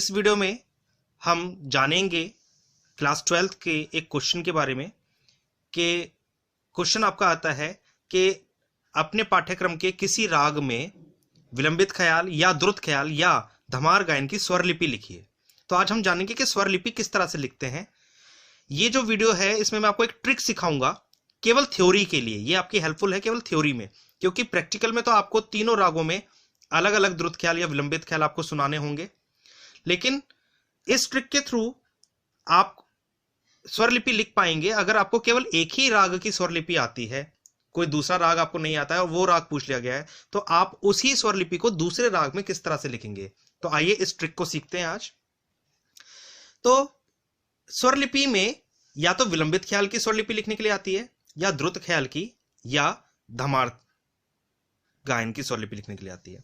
इस वीडियो में हम जानेंगे क्लास 12th के एक क्वेश्चन के बारे में कि क्वेश्चन आपका आता है कि अपने पाठ्यक्रम के किसी राग में विलंबित ख्याल या द्रुत ख्याल या धमार गायन की स्वर लिपि लिखिए। तो आज हम जानेंगे कि स्वर लिपि किस तरह से लिखते हैं। ये जो वीडियो है इसमें मैं आपको एक ट्रिक सिखाऊंगा केवल थ्योरी के लिए। ये आपकी हेल्पफुल है केवल थ्योरी में, क्योंकि प्रैक्टिकल में तो आपको तीनों रागों में अलग अलग द्रुत ख्याल या विलंबित ख्याल आपको सुनाने होंगे, लेकिन इस ट्रिक के थ्रू आप स्वर लिपि लिख पाएंगे अगर आपको केवल एक ही राग की स्वर लिपि आती है, कोई दूसरा राग आपको नहीं आता है और वो राग पूछ लिया गया है, तो आप उसी स्वर लिपि को दूसरे राग में किस तरह से लिखेंगे। तो आइए इस ट्रिक को सीखते हैं आज। तो स्वर लिपि में या तो विलंबित ख्याल की स्वर लिपि लिखने के लिए आती है, या द्रुत ख्याल की, या धमार गायन की स्वर लिपि लिखने के लिए आती है।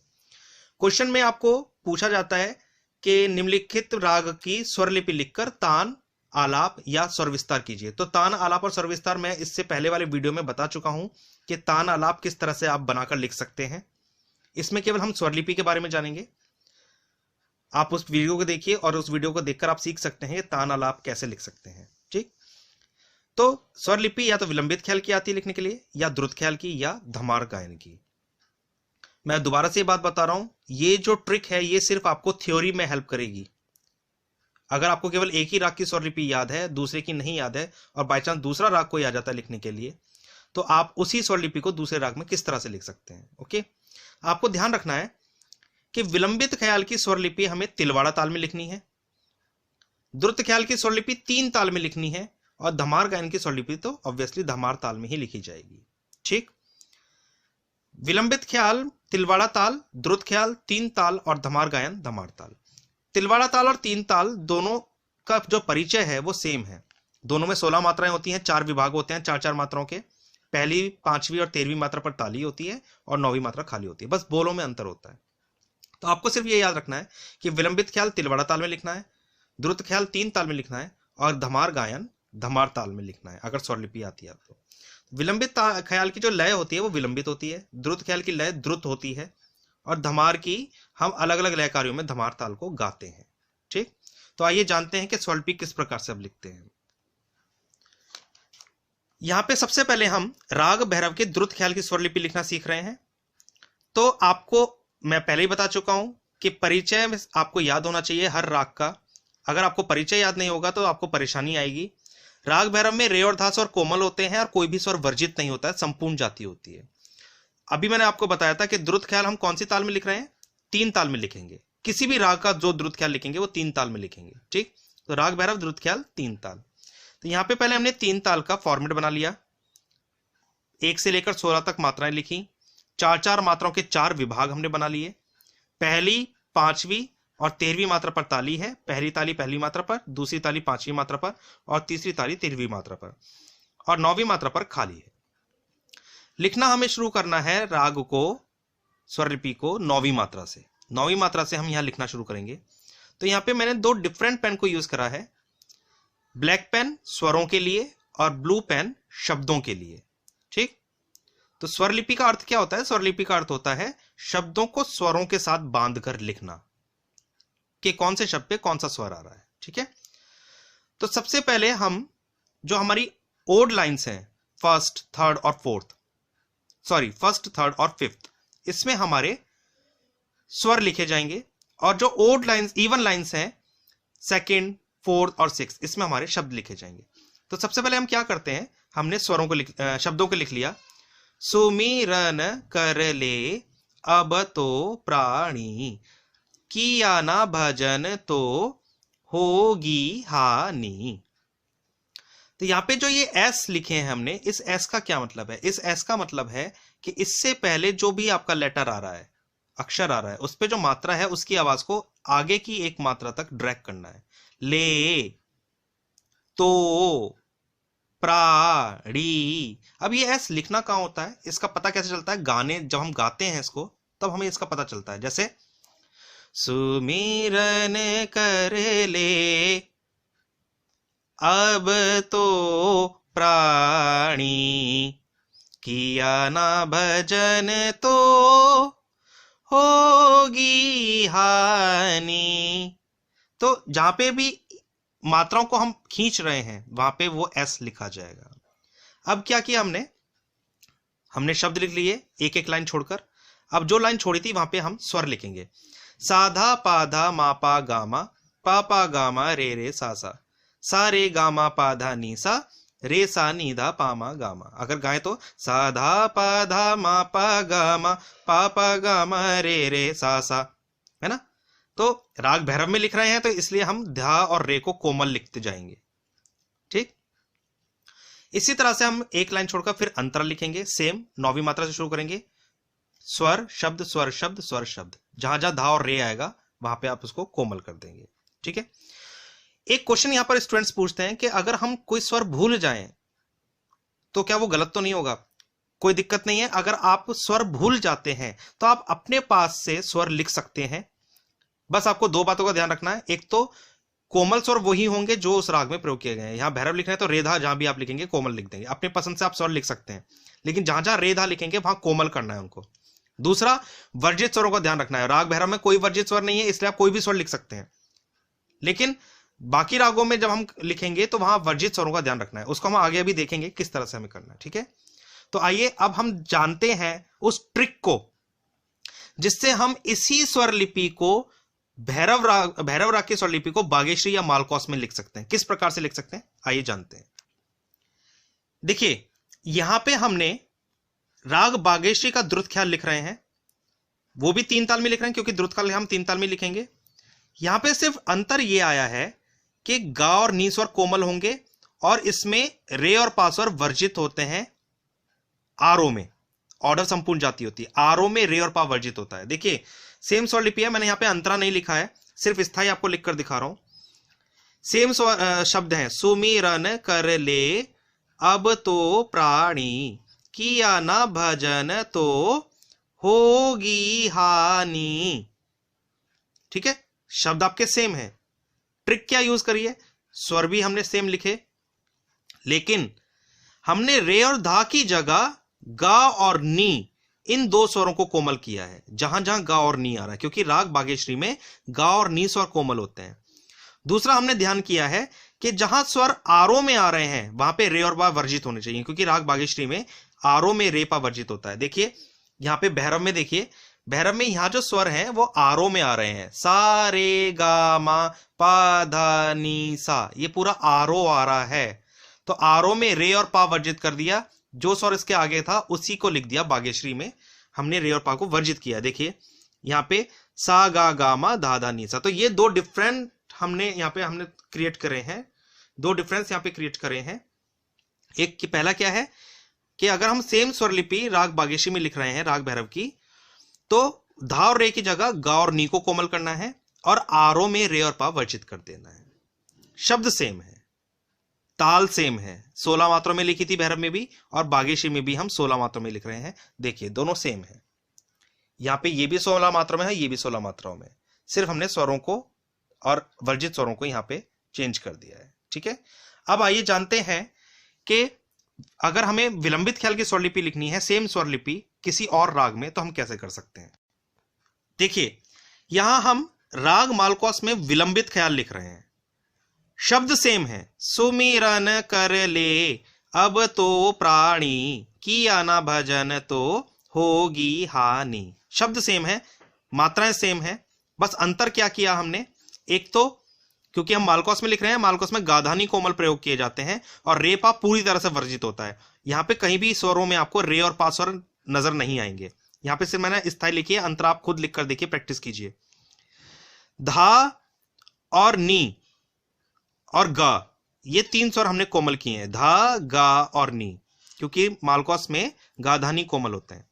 क्वेश्चन में आपको पूछा जाता है कि निम्नलिखित राग की स्वर लिपि लिखकर तान, आलाप या स्वर विस्तार कीजिए। तो तान, आलाप और स्वर विस्तार मैं इससे पहले वाले वीडियो में बता चुका हूं कि तान आलाप किस तरह से आप बनाकर लिख सकते हैं। इसमें केवल हम स्वर लिपि के बारे में जानेंगे। आप उस वीडियो को देखिए और उस वीडियो को देखकर आप सीख सकते हैं तान आलाप कैसे लिख सकते हैं। ठीक, तो स्वर लिपि या तो विलंबित ख्याल की आती है लिखने के लिए, या द्रुत ख्याल की, या धमार गायन की। मैं दोबारा से ये बात बता रहा हूं, ये जो ट्रिक है ये सिर्फ आपको थ्योरी में हेल्प करेगी। अगर आपको केवल एक ही राग की स्वर लिपि याद है, दूसरे की नहीं याद है, और बाय चांस दूसरा राग कोई आ जाता है लिखने के लिए, तो आप उसी स्वर लिपि को दूसरे राग में किस तरह से लिख सकते हैं। ओके, आपको ध्यान रखना है कि विलंबित ख्याल की स्वर लिपि हमें तिलवाड़ा ताल में लिखनी है, द्रुत ख्याल की स्वर लिपि 3 ताल में लिखनी है, और धमार गायन की स्वर लिपि तो ऑब्वियसली धमार ताल में ही लिखी जाएगी। ठीक, विलंबित ख्याल तिलवाड़ा ताल, द्रुत ख्याल 3 ताल, और धमार गायन धमार ताल। तिलवाड़ा ताल और 3 ताल दोनों का जो परिचय है वो सेम है। दोनों में 16 मात्राएं होती हैं, 4 विभाग होते हैं 4-4 मात्राओं के। पहली, 5वीं और 13वीं मात्रा पर ताली होती है और 9वीं मात्रा खाली होती है, बस बोलों में अंतर होता है। तो आपको सिर्फ ये याद रखना है कि विलंबित ख्याल तिलवाड़ा ताल में लिखना है, द्रुत ख्याल 3 ताल में लिखना है, और धमार गायन धमार ताल में लिखना है अगर स्वर लिपि आती है तो। विलंबित ख्याल की जो लय होती है वो विलंबित होती है, द्रुत ख्याल की लय द्रुत होती है, और धमार की हम अलग अलग लय कार्यों में धमार ताल को गाते हैं। ठीक, तो आइए जानते हैं कि स्वर लिपि किस प्रकार से अब लिखते हैं। यहां पे सबसे पहले हम राग भैरव के द्रुत ख्याल की स्वर लिपि लिखना सीख रहे हैं। तो आपको मैं पहले ही बता चुका हूं कि परिचय में आपको याद होना चाहिए हर राग का। अगर आपको परिचय याद नहीं होगा तो आपको परेशानी आएगी। राग भैरव में रे और धा स्वर कोमल होते हैं और कोई भी स्वर वर्जित नहीं होता है, संपूर्ण जाति होती है। अभी मैंने आपको बताया था कि द्रुत ख्याल हम कौन सी ताल में लिख रहे हैं, 3 ताल में लिखेंगे। किसी भी राग का जो द्रुत ख्याल लिखेंगे वो 3 ताल में लिखेंगे। ठीक, तो राग भैरव द्रुत ख्याल 3 ताल। तो यहां पे पहले हमने 3 ताल का फॉर्मेट बना लिया, 1 से लेकर 16 तक मात्राएं लिखी, 4-4 मात्राओं के 4 विभाग हमने बना लिए। पहली, 5वीं और 13वीं मात्रा पर ताली है। पहली ताली पहली मात्रा पर, दूसरी ताली 5वीं मात्रा पर, और तीसरी ताली 13वीं मात्रा पर, और 9वीं मात्रा पर खाली है। लिखना हमें शुरू करना है राग को, स्वर लिपि को 9वीं मात्रा से। 9वीं मात्रा से हम यहां लिखना शुरू करेंगे। तो यहां पे मैंने 2 डिफरेंट पेन को यूज करा है, ब्लैक पेन स्वरों के लिए और ब्लू पेन शब्दों के लिए। ठीक, तो स्वर लिपि का अर्थ क्या होता है? स्वर लिपि का अर्थ होता है शब्दों को स्वरों के साथ बांधकर लिखना, कि कौन से शब्द पे कौन सा स्वर आ रहा है। ठीक है, तो सबसे पहले हम जो हमारी ओड लाइंस हैं, फर्स्ट, थर्ड और फिफ्थ, इसमें हमारे स्वर लिखे जाएंगे, और जो ओड लाइंस, इवन लाइंस हैं, सेकंड, फोर्थ और सिक्स्थ, इसमें हमारे शब्द लिखे जाएंगे। तो सबसे पहले हम क्या करते हैं, हमने स्वरों को शब्दों को लिख लिया। सुमिरन कर ले अब तो प्राणी, किया ना भजन तो होगी हानि। तो यहां पे जो ये एस लिखे हैं हमने, इस एस का क्या मतलब है? इस एस का मतलब है कि इससे पहले जो भी आपका लेटर आ रहा है, अक्षर आ रहा है, उस पे जो मात्रा है उसकी आवाज को आगे की एक मात्रा तक ड्रैग करना है। ले, तो, प्राणी। अब ये एस लिखना कहां होता है, इसका पता कैसे चलता है? गाने जब हम गाते हैं इसको तब हमें इसका पता चलता है। जैसे सुमिरन कर ले अब तो प्राणी, किया ना भजन तो होगी हानि। तो जहां पे भी मात्राओं को हम खींच रहे हैं वहां पे वो एस लिखा जाएगा। अब क्या किया हमने शब्द लिख लिए एक एक लाइन छोड़कर। अब जो लाइन छोड़ी थी वहां पे हम स्वर लिखेंगे। साधा पाधा मापा गामा पापा गामा रे रे सा सा, सा रे गामा पाधा नी सा, रे सा नीधा पामा गामा। अगर गाएं तो साधा पाधा मापा गामा पापा गामा रे रे सा सा, है ना। तो राग भैरव में लिख रहे हैं तो इसलिए हम धा और रे को कोमल लिखते जाएंगे, ठीक। इसी तरह से हम एक लाइन छोड़कर फिर अंतरा लिखेंगे, सेम 9वीं मात्रा से शुरू करेंगे। स्वर शब्द स्वर शब्द स्वर शब्द, जहां जहां धा और रे आएगा वहां पे आप उसको कोमल कर देंगे, ठीक है। एक क्वेश्चन यहां पर स्टूडेंट्स पूछते हैं कि अगर हम कोई स्वर भूल जाएं तो क्या वो गलत तो नहीं होगा? कोई दिक्कत नहीं है। अगर आप स्वर भूल जाते हैं तो आप अपने पास से स्वर लिख सकते हैं। बस आपको दो बातों का ध्यान रखना है। एक तो कोमल स्वर वही होंगे जो उस राग में प्रयोग किए गए हैं। यहां भैरव लिख रहे हैं तो रेधा जहां भी आप लिखेंगे कोमल लिख देंगे। अपने पसंद से आप स्वर लिख सकते हैं, लेकिन जहां जहां रेधा लिखेंगे वहां कोमल करना है उनको। दूसरा, वर्जित स्वरों का ध्यान रखना है। राग भैरव में कोई वर्जित स्वर नहीं है, इसलिए आप कोई भी स्वर लिख सकते हैं, लेकिन बाकी रागों में जब हम लिखेंगे तो वहां वर्जित स्वरों का ध्यान रखना है। उसको हम आगे अभी देखेंगे किस तरह से हमें करना है, ठीक है। तो आइए अब हम जानते हैं उस ट्रिक को जिससे हम इसी स्वर लिपि को भैरव राग की स्वर लिपि को बागेश्री या मालकोस में लिख सकते हैं। किस प्रकार से लिख सकते हैं आइए जानते हैं। देखिए यहां पे हमने राग बागेश्री का द्रुत ख्याल लिख रहे हैं, वो भी 3 ताल में लिख रहे हैं क्योंकि द्रुत ख्याल हम 3 ताल में लिखेंगे। यहां पे सिर्फ अंतर यह आया है कि गा और नी स्वर कोमल होंगे और इसमें रे और पा स्वर वर्जित होते हैं। आरो में ऑर्डर संपूर्ण जाति होती है, आरो में रे और पा वर्जित होता है। देखिए सेम स्वर लिपि है, मैंने यहां पे अंतरा नहीं लिखा है, सिर्फ स्थाई आपको लिखकर दिखा रहा हूं। सेम शब्द है, सुमिरन कर ले अब तो प्राणी, किया ना भजन तो होगी हानि, ठीक है। शब्द आपके सेम है। ट्रिक क्या यूज करिए, स्वर भी हमने सेम लिखे, लेकिन हमने रे और धा की जगह गा और नी इन 2 स्वरों को कोमल किया है जहां जहां गा और नी आ रहा है, क्योंकि राग बागेश्री में गा और नी स्वर कोमल होते हैं। दूसरा हमने ध्यान किया है कि जहां स्वर आरो में आ रहे हैं वहां पे रे और पा वर्जित होने चाहिए, क्योंकि राग बागेश्री में आरो में रे पा वर्जित होता है। देखिए यहां पे भैरव में, देखिए भैरव में यहां जो स्वर हैं वो आरो में आ रहे हैं, सा रे गा मा पा धा नी सा, ये पूरा आरो आ रहा है। तो आरो में रे और पा वर्जित कर दिया, जो स्वर इसके आगे था उसी को लिख दिया बागेश्री में, हमने रे और पा को वर्जित किया। देखिए यहां पे सा गा गा मा धा धा नी सा, तो ये 2 डिफरेंट हमने क्रिएट करे हैं, 2 डिफरेंस यहां पे क्रिएट करे हैं। एक की पहला क्या है कि अगर हम सेम स्वर लिपि राग बागेश्री में लिख रहे हैं राग भैरव की, तो धा और रे की जगह गा और नी को कोमल करना है और आरो में रे और पा वर्जित कर देना है। शब्द सेम है, ताल सेम है, 16 मात्रों में लिखी थी भैरव में भी और बागेश्री में भी हम 16 मात्रों में लिख रहे हैं। देखिए दोनों सेम है, यहां पे ये भी 16 मात्रों में है, ये भी 16 मात्राओं में, सिर्फ हमने स्वरों को और वर्जित स्वरों को यहां पे चेंज कर दिया है, ठीक है। अब आइए जानते हैं कि अगर हमें विलंबित ख्याल की स्वरलिपि लिखनी है, सेम स्वरलिपि किसी और राग में, तो हम कैसे कर सकते हैं। देखिए यहां हम राग मालकोस में विलंबित ख्याल लिख रहे हैं, शब्द सेम है, सुमिरन कर ले अब तो प्राणी, किया ना भजन तो होगी हानि। शब्द सेम है, मात्राएं सेम है, बस अंतर क्या किया हमने, एक तो क्योंकि हम मालकोस में लिख रहे हैं, मालकोस में गाधानी कोमल प्रयोग किए जाते हैं और रे पा पूरी तरह से वर्जित होता है। यहां पे कहीं भी स्वरों में आपको रे और पा स्वर नजर नहीं आएंगे, यहां पे सिर्फ मैंने स्थाई लिखी है, अंतर आप खुद लिखकर देखिए, प्रैक्टिस कीजिए। धा और नी और गा, ये 3 स्वर हमने कोमल किए हैं, धा गा और नी, क्योंकि मालकोस में गाधानी कोमल होते हैं।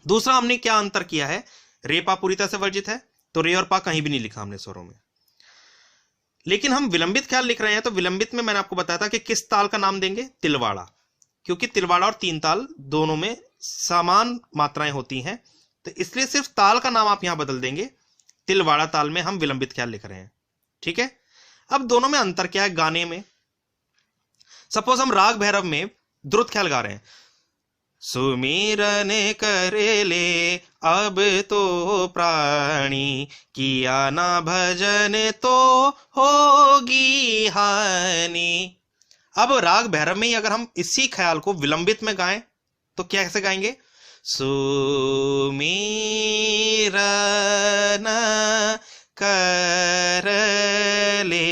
दूसरा हमने क्या अंतर किया है, रे पा पूरी तरह से वर्जित है तो रे और पा कहीं भी नहीं लिखा हमने स्वरों में। लेकिन हम विलंबित ख्याल लिख रहे हैं तो विलंबित में मैंने आपको बताया था कि किस ताल का नाम देंगे, तिलवाड़ा, क्योंकि तिलवाड़ा और 3 ताल दोनों में समान मात्राएं होती हैं, तो इसलिए सिर्फ ताल का नाम आप यहां बदल देंगे, तिलवाड़ा ताल में हम विलंबित ख्याल लिख रहे हैं, ठीक है। अब दोनों में अंतर क्या है, गाने में। सपोज हम राग भैरव में द्रुत ख्याल गा रहे हैं, सुमिरन करे ले अब तो प्राणी, किया ना भजन तो होगी हानि। अब राग भैरव में ही अगर हम इसी ख्याल को विलंबित में गाएं तो कैसे गाएंगे? सुमिरन कर ले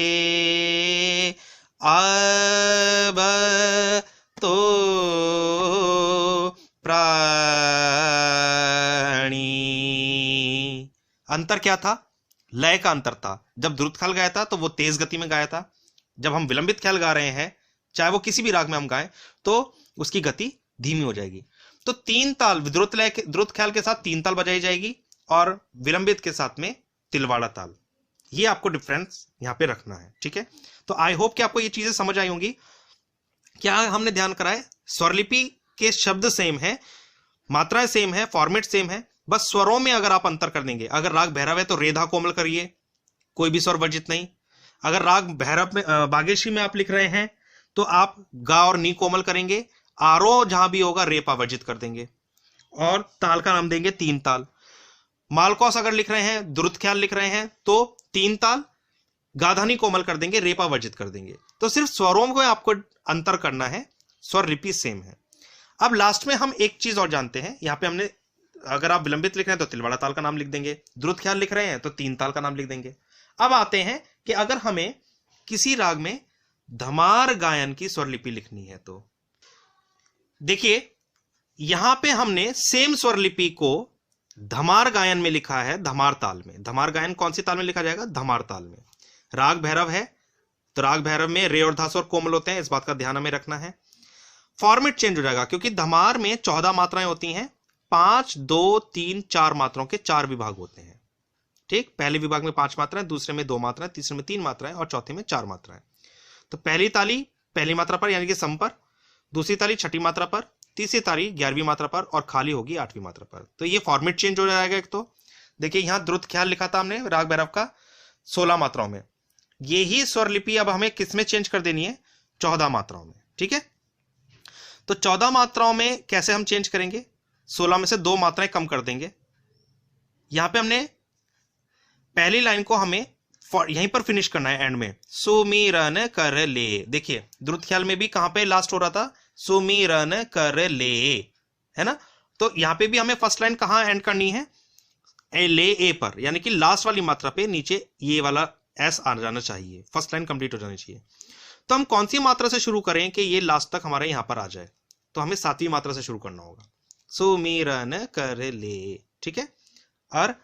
अब तो प्राणी। अंतर क्या था? लय का अंतर था। जब द्रुत ख्याल गाया था तो वो तेज गति में गाया था, जब हम विलंबित ख्याल गा रहे हैं चाहे वो किसी भी राग में हम गाएं तो उसकी गति धीमी हो जाएगी। तो तीन ताल द्रुत ख्याल के साथ तीन ताल बजाई जाएगी और विलंबित के साथ में तिलवाड़ा ताल। ये आपको डिफरेंस यहां पे रखना है, ठीक है। तो आई होप कि आपको ये चीजें समझ आई होंगी। क्या हमने ध्यान करा है? स्वरलिपि के शब्द सेम है, मात्राएं सेम है, फॉर्मेट सेम है, बस स्वरों में अगर आप अंतर कर देंगे। अगर राग भैरव है तो रेधा कोमल करिए, कोई भी स्वर वर्जित नहीं। अगर राग भैरव में बागेश्री में आप लिख रहे हैं तो आप गा और नी कोमल करेंगे, आरोह जहां भी होगा रे पावर्जित कर देंगे और ताल का नाम देंगे तीन ताल। मालकोस अगर लिख रहे हैं, द्रुत ख्याल लिख रहे हैं तो तीन ताल, गाधानी कोमल कर देंगे, रेपा वर्जित कर देंगे। तो सिर्फ स्वरों को आपको अंतर करना है, स्वर लिपि सेम है। अब लास्ट में हम एक चीज और जानते हैं। यहां पे हमने अगर आप विलंबित लिख रहे हैं तो तिलवाड़ा ताल का नाम लिख देंगे, द्रुत ख्याल लिख रहे हैं तो तीन ताल का नाम लिख देंगे। अब आते हैं कि अगर हमें किसी राग में धमार गायन की स्वर लिपि लिखनी है तो देखिए यहां पे हमने सेम स्वर लिपि को धमार गायन में लिखा है, धमार ताल में। धमार गायन कौन सी ताल में लिखा जाएगा? धमार ताल में। राग भैरव है तो राग भैरव में रे और धा स्वर कोमल होते हैं, इस बात का ध्यान हमें रखना है। फॉर्मेट चेंज हो जाएगा क्योंकि धमार में 14 मात्राएं होती हैं, 5, 2, 3, 4 मात्राओं के 4 विभाग होते हैं, ठीक। पहले विभाग में 5 मात्राएं, दूसरे में 2 मात्राएं, तीसरे में 3 मात्राएं और चौथे में 4 मात्राएं। तो पहली ताली पहली मात्रा पर यानी कि सम पर, दूसरी ताली छठी मात्रा पर, तीसरी ताली 11वीं मात्रा पर और खाली होगी 8वीं मात्रा पर। तो ये फॉर्मेट चेंज हो जाएगा। एक तो देखिए यहां द्रुत ख्याल लिखा था हमने राग भैरव का 16 मात्राओं में, यही स्वर लिपि अब हमें किस में चेंज कर देनी है? 14 मात्राओं में, ठीक है। तो 14 मात्राओं में कैसे हम चेंज करेंगे? 16 में से 2 मात्राएं कम कर देंगे। यहां पे हमने पहली लाइन को हमें यहीं पर फिनिश करना है एंड में, सुमिरन कर ले। देखिए द्रुत ख्याल में भी कहां पे लास्ट हो रहा था? सुमिरन कर ले, है ना। तो यहां पे भी हमें फर्स्ट लाइन कहां एंड करनी है? ले ए पर, यानी कि लास्ट वाली मात्रा पे नीचे ये वाला एस आ जाना चाहिए, फर्स्ट लाइन कंप्लीट हो जानी चाहिए। तो हम कौन सी मात्रा से शुरू करें कि ये लास्ट तक हमारे यहां पर आ जाए? तो हमें 7वीं मात्रा से शुरू करना होगा, सुमिरन कर ले, ठीक है। और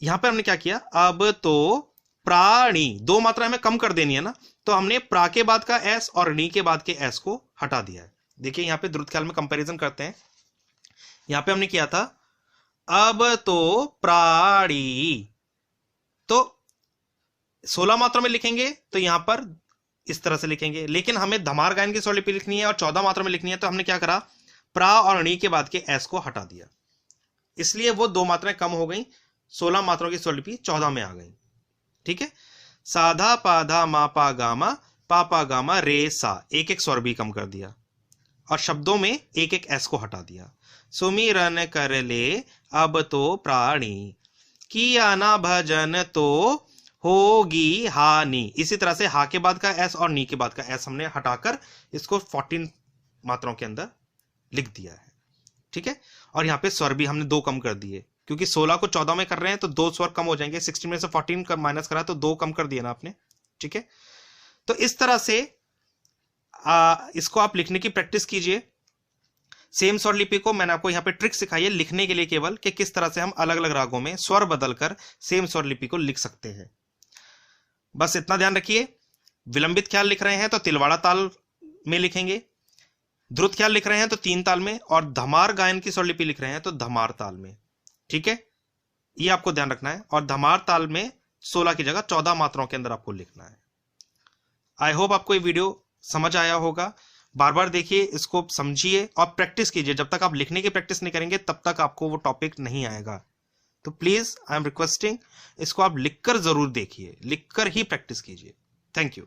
यहां पर हमने क्या किया? अब तो प्राणी, 2 मात्रा हमें कम कर देनी है ना, तो हमने प्रा के बाद का एस और नी के बाद के एस को हटा दिया है। देखिए यहां पे द्रुत ख्याल में कंपैरिजन करते हैं। यहां पे हमने किया था अब तो प्राणी, तो 16 मात्रा में लिखेंगे तो यहां पर इस तरह से लिखेंगे, लेकिन हमें धमार गायन की स्वरलिपि लिखनी है और 14 मात्रा में लिखनी है, तो हमने क्या करा? प्रा और नी के बाद के एस को हटा दिया, इसलिए वो 2 मात्राएं कम हो गई, 16 मात्राओं की स्वरलिपि 14 में आ गई, ठीक है। साधा पाधा मा पा गामा, पा पा गामा रे सा, एक एक स्वर भी कम कर दिया और शब्दों में एक एक एस को हटा दिया। सुमिरन कर ले अब तो प्राणी, किया ना भजन तो होगी हानि। इसी तरह से हा के बाद का एस और नी के बाद का एस हमने हटाकर इसको 14 मात्राओं के अंदर लिख दिया है, ठीक है। और यहां पे स्वर भी हमने 2 कम कर दिए, क्योंकि 16 को 14 में कर रहे हैं तो 2 स्वर कम हो जाएंगे। 16 में से 14 का माइनस करा तो 2 कम कर दिया ना आपने, ठीक है। तो इस तरह से इसको आप लिखने की प्रैक्टिस कीजिए। सेम स्वर लिपि को मैंने आपको यहां पे ट्रिक सिखाई है लिखने के लिए केवल, कि किस तरह से हम अलग अलग रागों में स्वर बदलकर सेम स्वर लिपि को लिख सकते हैं। बस इतना ध्यान रखिए। विलंबित ख्याल लिख रहे हैं तो तिलवाड़ा ताल में लिखेंगे, द्रुत ख्याल लिख रहे हैं तो 3 ताल में, और धमार गायन की स्वरलिपि लिख रहे हैं तो धमार ताल में, ठीक है। ये आपको ध्यान रखना है। और धमार ताल में 16 की जगह 14 मात्राओं के अंदर आपको लिखना है। आई होप आपको ये वीडियो समझ आया होगा। बार बार देखिए, इसको समझिए और प्रैक्टिस कीजिए। जब तक आप लिखने की प्रैक्टिस नहीं करेंगे तब तक आपको वो टॉपिक नहीं आएगा। तो प्लीज आई एम रिक्वेस्टिंग, इसको आप लिखकर जरूर देखिए, लिखकर ही प्रैक्टिस कीजिए। Thank you.